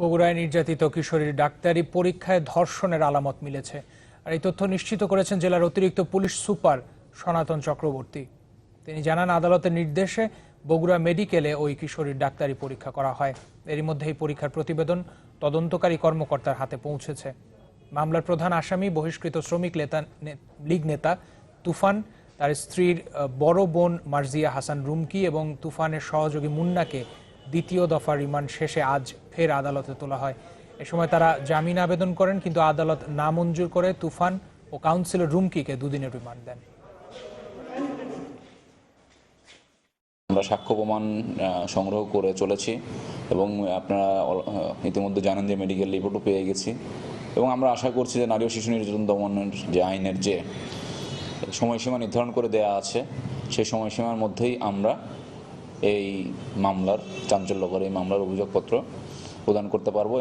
বগুড়ায় নির্যাতিত কিশোরীর ডাক্তারি পরীক্ষায় ধর্ষণের আলামত মিলেছে। আর এই তথ্য নিশ্চিত করেছেন জেলার অতিরিক্ত পুলিশ সুপার সনাতন চক্রবর্তী। তিনি জানান, আদালতের নির্দেশে বগুড়া মেডিকেলে ওই কিশোরীর ডাক্তারি পরীক্ষা করা হয়। এরই মধ্যে এই পরীক্ষার প্রতিবেদন তদন্তকারী কর্মকর্তার হাতে পৌঁছেছে। মামলার প্রধান আসামি বহিষ্কৃত শ্রমিক লীগ নেতা তুফান, তার স্ত্রীর বড় বোন মার্জিয়া হাসান রুমকি এবং তুফানের সহযোগী মুন্নাকে দ্বিতীয় দফা রিমান্ড শেষে আজ ফের আদালতে তোলা হয়। এ সময় তারা জামিন আবেদন করেন, কিন্তু আদালত নামঞ্জুর করে তুফান ও কাউন্সিলর রুমকিকে দুদিনের রিমান্ড দেন। আমরা সাক্ষ্য প্রমাণ সংগ্রহ করে চলেছি এবং আপনারা ইতিমধ্যে জানেন যে মেডিকেল রিপোর্টও পেয়ে গেছি এবং আমরা আশা করছি যে নারী ও শিশু নির্যাতন দমনের যে আইনের যে সময়সীমা নির্ধারণ করে দেয়া আছে সেই সময়সীমার মধ্যেই আমরা এই মামলার চাঞ্চল্যকর এই মামলার অভিযোগপত্র প্রদান করতে পারবো।